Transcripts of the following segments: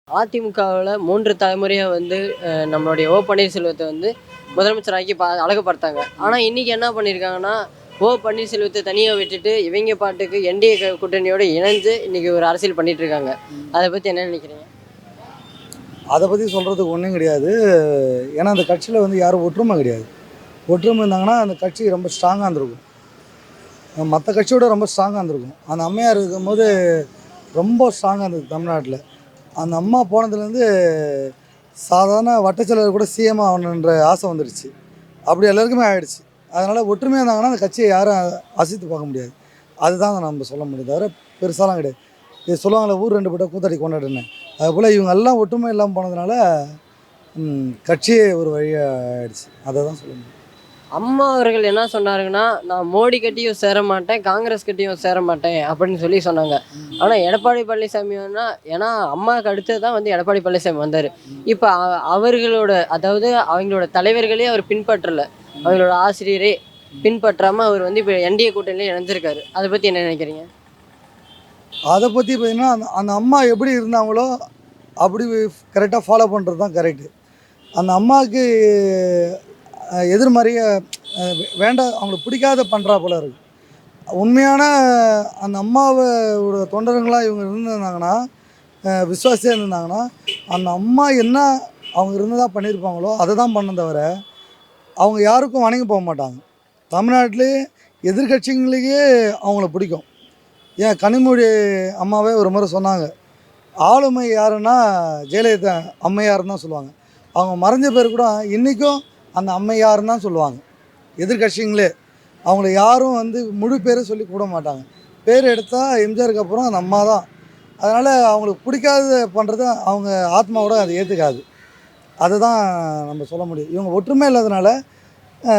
அதிமுகவுல 3 தலைமுறையா வந்து நம்மளுடைய ஓ. பன்னீர்செல்வத்த வந்து முதலமைச்சராக்கி அழகுபடுத்தாங்க. ஆனா, இன்னைக்கு என்ன பண்ணியிருக்காங்கன்னா, ஓ. பன்னீர்செல்வத்த தனியா விட்டுட்டு, இவைங்க பாட்டுக்கு என்டிஏ கூட்டணியோட இணைஞ்சு இன்னைக்கு ஒரு அரசியல் பண்ணிட்டு இருக்காங்க. அத பத்தி என்ன நினைக்கிறீங்க? அத பத்தி சொல்றதுக்கு ஒண்ணும் கிடையாது. ஏன்னா, அந்த கட்சியில வந்து யாரும் ஒற்றுமை கிடையாது. ஒற்றுமை இருந்தாங்கன்னா, அந்த கட்சி ரொம்ப ஸ்ட்ராங்கா இருந்திருக்கும். மத்த கட்சியோட ரொம்ப ஸ்ட்ராங்கா இருந்திருக்கும். அந்த அம்மையார் இருக்கும்போது ரொம்ப ஸ்ட்ராங்கா இருந்தது தமிழ்நாட்டுல. அந்த அம்மா போனதுலேருந்து சாதாரண வட்டச்செலவர் கூட சிஎம் ஆகணுன்ற ஆசை வந்துடுச்சு. அப்படி எல்லாருக்குமே ஆயிடுச்சு. அதனால ஒற்றுமையா இருந்தாங்கன்னா, அந்த கட்சிய யாரும் அசைத்து பார்க்க முடியாது. அதுதான் நம்ம சொல்ல முடியும் தவிர, பெருசாலாம் கிடையாது. இது சொல்லுவாங்கள்ல, ஊர் 2 பட்டா கூத்தாடி கொண்டாடுன்னு. அதுபோல் இவங்க எல்லாம் ஒற்றுமை இல்லாமல் போனதுனால கட்சியே ஒரு வழியா ஆயிடுச்சு. அதை தான் சொல்ல முடியும். அம்மா அவர்கள் என்ன சொன்னாருங்கன்னா, நான் மோடி கட்சியும் சேர மாட்டேன், காங்கிரஸ் கட்சியும் சேர மாட்டேன் அப்படின்னு சொல்லி சொன்னாங்க. ஆனா, எடப்பாடி பழனிசாமி ஏன்னா அம்மாவுக்கு அடுத்து தான் வந்து எடப்பாடி பழனிசாமி வந்தாரு. இப்ப அவர்களோட அதாவது அவங்களோட தலைவர்களே அவர் பின்பற்றல. அவங்களோட ஆசிரியரே பின்பற்றாம அவர் வந்து இப்ப என்டிஏ கூட்டணியில இணைஞ்சிருக்காரு. அத பத்தி என்ன நினைக்கிறீங்க? அதை பற்றி பார்த்தீங்கன்னா, அந்த அந்த அம்மா எப்படி இருந்தாங்களோ அப்படி கரெக்டாக ஃபாலோ பண்ணுறது தான் கரெக்டு. அந்த அம்மாவுக்கு எதிர்மறைய வேண்டாம், அவங்களுக்கு பிடிக்காத பண்ணுறா போல இருக்குது. உண்மையான அந்த அம்மாவோட தொண்டர்களாக இவங்க இருந்திருந்தாங்கன்னா, விசுவாசியாக இருந்திருந்தாங்கன்னா, அந்த அம்மா என்ன அவங்க இருந்ததாக பண்ணியிருப்பாங்களோ அதை தான் பண்ண தவிர, அவங்க யாருக்கும் வணங்கி போக மாட்டாங்க. தமிழ்நாட்டிலே எதிர்கட்சிகளுக்கே அவங்கள பிடிக்கும். ஏன் கனிமொழி அம்மாவே ஒரு முறை சொன்னாங்க, ஆளுமை யாருன்னா ஜெயலலிதா அம்மையார்னு தான் சொல்லுவாங்க. அவங்க மறைஞ்ச பேர் கூட இன்றைக்கும் அந்த அம்மையார்னு தான் சொல்லுவாங்க. எதிர்கட்சிங்களே அவங்கள யாரும் வந்து முழு பேரை சொல்லி கூட மாட்டாங்க. பேர் எடுத்தால் எம்ஜிஆருக்கு அப்புறம் அந்த அம்மா தான். அதனால் அவங்களுக்கு பிடிக்காத பண்ணுறத அவங்க ஆத்மாவோட அதை ஏற்றுக்காது. அதை தான் நம்ம சொல்ல முடியும். இவங்க ஒற்றுமை இல்லாதனால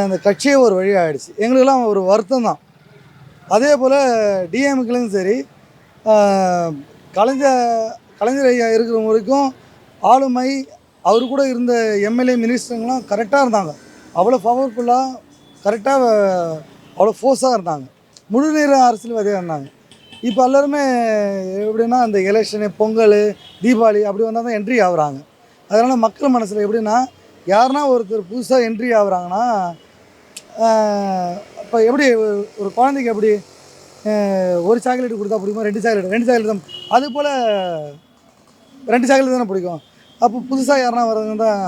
இந்த கட்சியே ஒரு வழி ஆகிடுச்சு. எங்களுக்கெல்லாம் ஒரு வருத்தம் தான். அதே போல் டிஎம்கேலையும் சரி, கலைஞர் கலைஞர் ஐயா இருக்கிற வரைக்கும் ஆளுமை, அவர் கூட இருந்த எம்எல்ஏ மினிஸ்டருங்களாம் கரெக்டாக இருந்தாங்க. அவ்வளோ பவர்ஃபுல்லாக கரெக்டாக அவ்வளோ ஃபோர்ஸாக இருந்தாங்க. முழு நேர அரசியல்வாதியாக இருந்தாங்க. இப்போ எல்லாருமே எப்படின்னா, அந்த எலெக்ஷனு, பொங்கல், தீபாவளி அப்படி வந்தால் தான் என்ட்ரி ஆகுறாங்க. அதனால் மக்கள் மனசில் எப்படின்னா, யாருன்னா ஒருத்தர் புதுசாக என்ட்ரி ஆகுறாங்கன்னா, இப்போ எப்படி ஒரு குழந்தைக்கு எப்படி ஒரு சாக்லேட் கொடுத்தா பிடிக்குமா, 2 சாக்லேட் தான். அதுபோல் 2 சாக்லேட் தானே பிடிக்கும். அப்போ புதுசாக யாருன்னா வர்றதுங்க தான்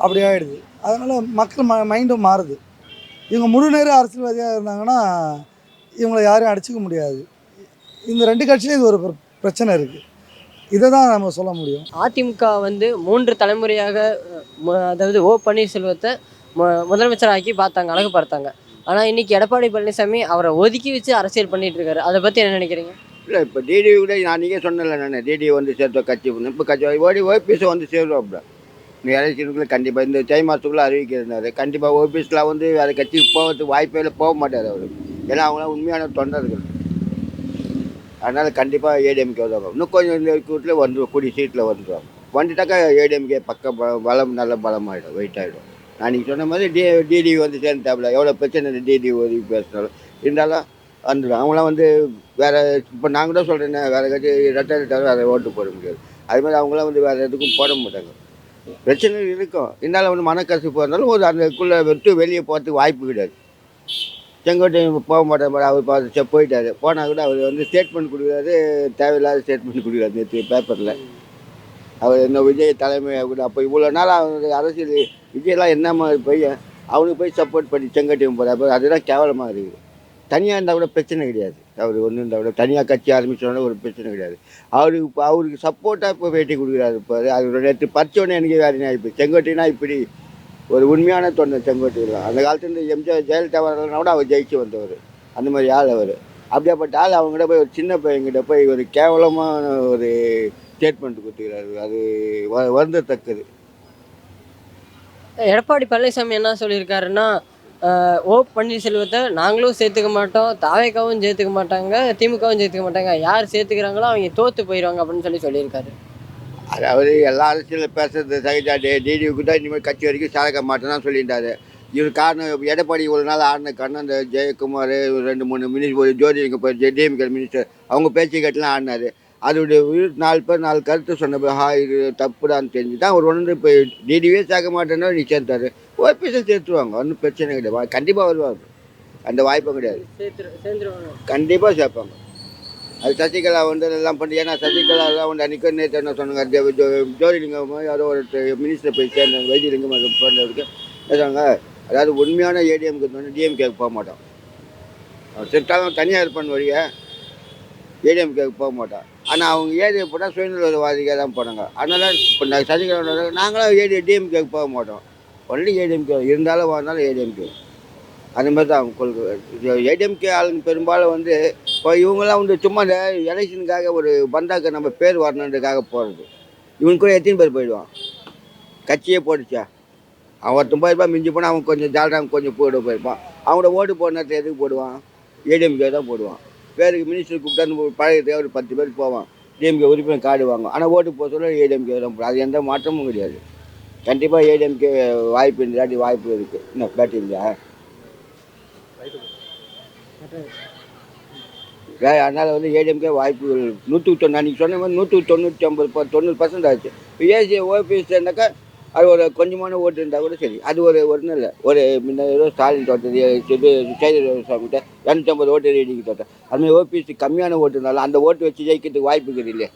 அப்படி ஆகிடுது. அதனால் மக்கள் மைண்டும் மாறுது. இவங்க முழு நேர அரசியல்வாதியாக இருந்தாங்கன்னா இவங்களை யாரையும் அடிச்சிக்க முடியாது. இந்த 2 கட்சியிலையும் இது ஒரு பிரச்சனை இருக்குது. இதை தான் நம்ம சொல்ல முடியும். அதிமுக வந்து 3 தலைமுறையாக அதாவது ஓ. பன்னீர்செல்வத்த முதலமைச்சராக்கி பார்த்தாங்க, அழகுபடுத்தாங்க. ஆனா, இன்னைக்கு எடப்பாடி பழனிசாமி அவரை ஒதுக்கி வச்சு அரசியல் பண்ணிட்டு இருக்காரு. அத பத்தி என்ன நினைக்கிறீங்க? இல்லை இப்போ டிடி கூட நான் நீங்கள் சொன்னல நான் டிடி வந்து சேர்த்த கட்சி இப்போ கட்சி ஓபிஎஸ் வந்து சேருவாப்புல. இந்த எலெக்ஷனுக்குள்ளே கண்டிப்பாக இந்த தை மாதத்துக்குள்ளே அறிவிக்கிறாரு. கண்டிப்பாக ஓபிஎஸ்லாம் வந்து வேறு கட்சிக்கு போகிறதுக்கு வாய்ப்பே இல்லை, போக மாட்டார் அவர். ஏன்னா அவங்களாம் உண்மையான தொண்டர்கள். அதனால் கண்டிப்பாக ஏடிஎம்கே வருவாங்க. இன்னும் கொஞ்சம் இந்த கூட்டில் வந்துடும், கூடிய சீட்டில் வந்துடுவாங்க. வந்துட்டாக்கா ஏடிஎம்கே பலம் நல்ல பலமாகிடும், வெயிட் ஆகிடும். நான் நீங்கள் சொன்ன மாதிரி டிடி வந்து சேர்ந்துட்டாப்புல. எவ்வளோ பிரச்சனை டிடி ஒதுக்கி பேசினாலும் இருந்தாலும் வந்துடும். அவங்களாம் வந்து வேறு இப்போ நான் கூட சொல்கிறேன்னே, வேறு கட்சி ரெட்டை வேறு ஓட்டு போட முடியாது. அது மாதிரி அவங்களாம் வந்து வேறு எதுக்கும் போட மாட்டாங்க. பிரச்சனை இருக்கும், இருந்தாலும் வந்து மனக்கசப்பு இருந்தாலும் ஒரு அந்தக்குள்ளே விட்டு வெளியே போகிறதுக்கு வாய்ப்பு கிடையாது. செங்கோட்டையன் போக மாட்டேன், அவர் பார்த்து போயிட்டார். போனால் கூட அவர் வந்து ஸ்டேட்மெண்ட் கொடுக்குறாரு, தேவையில்லாத ஸ்டேட்மெண்ட் கொடுக்குறாரு. நேற்று பேப்பரில் அவர் இன்னும் விஜய் தலைமையாக கூட அப்போ இவ்வளோ நாள் அவர் அரசியல் விஜயெல்லாம் என்ன மாதிரி பையன் அவனுக்கு போய் சப்போர்ட் பண்ணி செங்கோட்டையன் போகிறார். அதுதான் கேவலமாக இருக்குது. தனியாக இருந்தால் கூட பிரச்சனை கிடையாது. அவர் ஒன்று இருந்தால் கூட தனியாக கட்சி ஆரம்பிச்சோன்னா ஒரு பிரச்சனை கிடையாது. அவருக்கு சப்போர்ட்டாக இப்போ பேட்டி கொடுக்குறாரு. இப்போ அது நேற்று பறிச்சோடனே எனக்கு வேறு ஆகிப்போய். செங்கோட்டையனா இப்படி ஒரு உண்மையான தொண்டை செங்கோட்டையெல்லாம் அந்த காலத்துலேருந்து எம்ஜிஆர் ஜெயலலிதா வரலன்னா கூட அவர் ஜெயிச்சு வந்தவர். அந்த மாதிரி ஆள் அவர். அப்படியாப்பட்ட ஆள் அவங்ககிட்ட போய் ஒரு சின்ன பையன்கிட்ட போய் ஒரு கேவலமான ஒரு ஸ்டேட்மெண்ட் கொடுத்துக்கிறாரு. அது வருந்தத்தக்கது. எடப்பாடி பழனிசாமி என்ன சொல்லியிருக்காருன்னா, ஓ. பன்னீர்செல்வத்தை நாங்களும் சேர்த்துக்க மாட்டோம், தாவேக்காவும் சேர்த்துக்க மாட்டாங்க, திமுகவும் சேர்த்துக்க மாட்டாங்க. யார் சேர்த்துக்கிறாங்களோ அவங்க தோற்று போயிடுவாங்க அப்படின்னு சொல்லியிருக்காரு. அதாவது எல்லா அரசியலில் பேசுறது சகிதா டிடிவிக்கு தான் இனிமேல் கட்சி வரைக்கும் சாதிக்க மாட்டேன்னு சொல்லிட்டாரு. இவர் காரணம் எடப்பாடி இவ்வளோ நாள் ஆடின காரணம் அந்த ஜெயக்குமார் 2 3 மினிஸ்டர், ஒரு ஜோதி இங்கே டிஎம்கே மினிஸ்டர் அவங்க பேச்சு கேட்டுலாம் ஆடினார். அதோடைய 4 பேர் 4 கருத்து சொன்ன இது தப்புடான்னு தெரிஞ்சு தான் அவர் வந்து இப்போ டிடிவே சேர்க்க மாட்டேன்னா நீ சேர்த்தாரு ஓபிஎஸ்ஸை சேர்த்துருவாங்க, ஒன்றும் பிரச்சனை கிடையாது. கண்டிப்பாக வருவாங்க, அந்த வாய்ப்பும் கிடையாது. சேர்ந்துருவாங்க. கண்டிப்பாக சேர்ப்பாங்க. அது சசிகலா வந்து எல்லாம் பண்ணி, ஏன்னா சசிகலாலாம் வந்து அன்றைக்கி நேற்று என்ன சொன்னாங்க, ஜோதிலிங்கம் யாரோ ஒரு மினிஸ்டர் போய் சேர்ந்தாங்க, வைத்தியலிங்கம் அது போனதுக்கு சொன்னாங்க. அதாவது உண்மையான ஏடிஎம்க்கு வந்து டிஎம்கேக்கு போக மாட்டோம், செட்டாலும் தனியாக இருப்பான்னு வழிய ஏடிஎம்கேக்கு போக மாட்டோம். ஆனால் அவங்க ஏடிஎம் போட்டால் சுயநலவாதிக்காக தான் போனாங்க. அதனால இப்போ சசிகலா நாங்களும் டிஎம்கேக்கு போக மாட்டோம், ஒன்லி ஏடிஎம்கே இருந்தாலும் வாழ்ந்தாலும் ஏடிஎம்கே. அந்த மாதிரி தான் அவங்க கொள்கை. ஏடிஎம்கே ஆளுங்க பெரும்பாலும் வந்து இப்போ இவங்கெல்லாம் வந்து சும்மா இந்த எலெக்ஷனுக்காக ஒரு பந்தாக்க நம்ம பேர் வரணுன்றதுக்காக போகிறது. இவங்க கூட எத்தனை பேர் போயிடுவான், கட்சியே போட்டுச்சா அவன் ஒருத்தன் போயிருப்பான், மிஞ்சி போனால் அவன் கொஞ்சம் ஜாலியாக கொஞ்சம் போயிருப்பான். அவங்களோட ஓட்டு போட நேரத்தை எதுக்கு போடுவான், ஏடிஎம்கே தான் போடுவான். பேருக்கு மினிஸ்டர் கூப்பிட்டு பழைய ஒரு 10 பேர் போவான், டிஎம்கே உறுப்பினர் கார்டு வாங்க. ஆனால் ஓட்டு போக சொல்ல ஏடிஎம்கே தான் போடும், அது எந்த மாற்றமும் கிடையாது. கண்டிப்பாக ஏடிஎம்கே வாய்ப்பு இல்லாட்டி வாய்ப்பு இருக்குது. இன்னும் பேட்டி இல்லையா அதனால் வந்து ஏடிஎம்கே வாய்ப்புகள் 190, அன்றைக்கி சொன்ன மாதிரி 190 ஆச்சு. இப்போ ஏசி ஓபிஎஸ் இருந்தாக்கா அது ஒரு கொஞ்சமான ஓட்டு இருந்தால் கூட சரி, அது ஒன்றும் இல்லை. ஒரு முன்ன ஏதோ ஸ்டாலின் தோட்டது இது சாமிகிட்ட 250 ஓட்டு ரீடிங் தோட்டம், அதுமாதிரி ஓபிஎஸ்சி கம்மியான ஓட்டு இருந்தாலும் அந்த ஓட்டு வச்சு ஜெயிக்கிறதுக்கு வாய்ப்பு இருக்குது இல்லையா.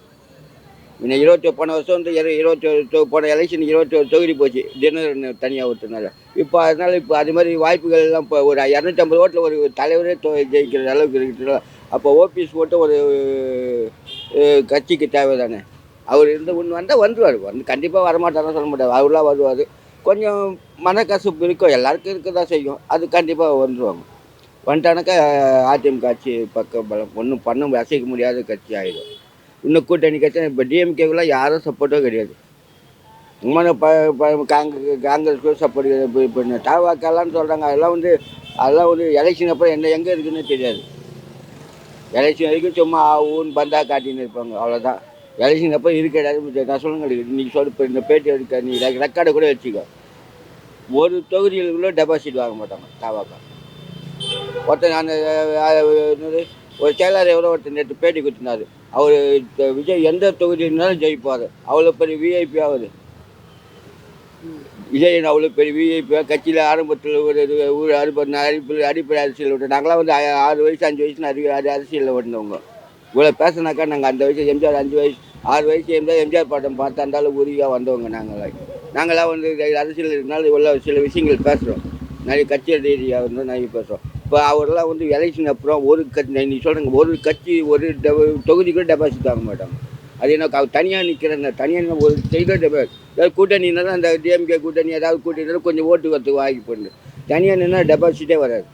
இன்னும் 21 போன வருஷம் வந்து 21 போன எலெக்ஷன் 21 தொகுதி போச்சு, தினம் தனியாக ஓட்டுனால. இப்போ அதனால் இப்போ அது மாதிரி வாய்ப்புகள் எல்லாம் இப்போ ஒரு 250 ஓட்டில் ஒரு தலைவரே ஜெயிக்கிற அளவுக்கு இருக்குது. அப்போ ஓபிஎஸ் ஓட்டு ஒரு கட்சிக்கு தேவை தானே. அவர் இருந்து ஒன்று வந்தால் வந்துடுவார், வந்து கண்டிப்பாக வரமாட்டாருன்னு சொல்ல முடியாது, அவர்லாம் வருவார். கொஞ்சம் மனக்கசப்பு இருக்கும், எல்லாருக்கும் இருக்க தான் செய்யும், அது கண்டிப்பாக வந்துடுவாங்க. வந்துட்டானாக்கா அதிமுக ஆட்சி பக்கம் பலம் ஒன்றும் பண்ண அசைக்க முடியாத கட்சி ஆகிடும். இன்னும் கூட்டணி கட்சி இப்போ டிஎம்கேக்கெலாம் யாரும் சப்போர்ட்டும் கிடையாது. இன்னும் காங்கிரஸ்க்கு சப்போர்ட் கிடையாது. இப்போ தாவாக்கெல்லாம் சொல்கிறாங்க, அதெல்லாம் வந்து எலெக்ஷன் அப்புறம் எங்கே இருக்குதுன்னு தெரியாது. எலெக்ஷன் வரைக்கும் சும்மா ஊன்னு பந்தா காட்டின்னு இருப்பாங்க, அவ்வளோதான். எலெக்ஷன் அப்போ இருக்கிறாரு நான் சொல்லுங்க. இன்றைக்கி இப்போ இந்த பேட்டி எடுக்க நீ ரெக்கார்டை கூட வச்சுக்கோ, ஒரு தொகுதிகளுக்குள்ளே டெபாசிட் வாங்க மாட்டாங்க தாவாக்கா. ஒருத்தர் அந்த ஒரு செயலாளர் எவ்வளோ ஒருத்தர் நேற்று பேட்டி கொடுத்தினார், அவர் விஜய் எந்த தொகுதியினாலும் ஜெயிப்பார், அவ்வளோ பெரிய விஐபி ஆகுது. விஜயன் அவ்வளோ பெரிய விஐபியாக கட்சியில் ஆரம்பத்தில் ஒரு அடிப்படை அரசியல் விட்டு நாங்களாம் வந்து 6 வயசு 5 வயசுன்னு அரசியலில் ஓடினவங்க. இவ்வளோ பேசினாக்கா நாங்கள் அந்த வயசு எம்ஜிஆர் 5 வயசு 6 வயசு எம்ஜிஆர் பாட்டம் பார்த்து அந்த அளவு உறுதியாக வந்தவங்க. நாங்களாம் வந்து அரசியல் இருந்தாலும் இவ்வளோ சில விஷயங்கள் பேசுகிறோம், நிறைய கட்சியல் ரீதியாக வந்து நிறைய பேசுகிறோம். இப்போ அவரெல்லாம் வந்து எலெக்ஷன் அப்புறம் ஒரு கட்சி நீ சொல்கிறீங்க ஒரு கட்சி ஒரு தொகுதி கூட டெபாசிட் வாங்க மாட்டாங்க. அது என்ன தனியாக நிற்கிறேன், தனியாக ஒரு செய்கிற ஏதாவது கூட்டணினா தான் அந்த டிஎம்கே கூட்டணி ஏதாவது கூட்டணி கொஞ்சம் ஓட்டு வரத்துக்கு வாங்கி போடுது. தனியாக நின்னா டெபாசிட்டே வராது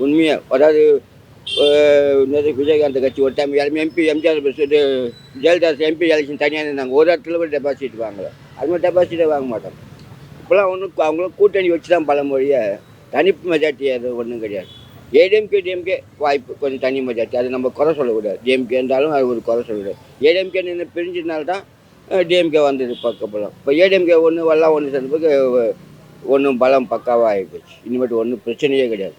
உண்மையாக. அதாவது விஜயகாந்த் கட்சி ஒரு டைம் எம்பி எம்ஜிஆர் இது ஜெயலலிதா எம்பி எலெக்ஷன் தனியாக இருந்தாங்க, ஒரு இடத்துல கூட டெபாசிட் வாங்கலை, அது மாதிரி டெபாசிட்டே வாங்க மாட்டாங்க. இப்போலாம் ஒன்றும் அவங்களும் கூட்டணி வச்சு தான் பல மொழியை தனிப்பு மெஜாரிட்டி அது ஒன்றும் கிடையாது. ஏடிஎம்கே டிஎம்கே வாய்ப்பு கொஞ்சம் தனி மெஜாரிட்டி, அது நம்ம குறை சொல்லக்கூடாது. டிஎம்கே இருந்தாலும் அது ஒரு குறை சொல்லக்கூடாது. ஏடிஎம்கே நின்று பிரிஞ்சதுனால்தான் டிஎம்கே வந்தது பக்கப்பலம். இப்போ ஏடிஎம்கே ஒன்று வரலாம், ஒன்று சேர்ந்த பிறகு ஒன்றும் பலம் பக்காவாக ஆகிப்போச்சு. இனிமேட்டு ஒன்றும் பிரச்சனையே கிடையாது.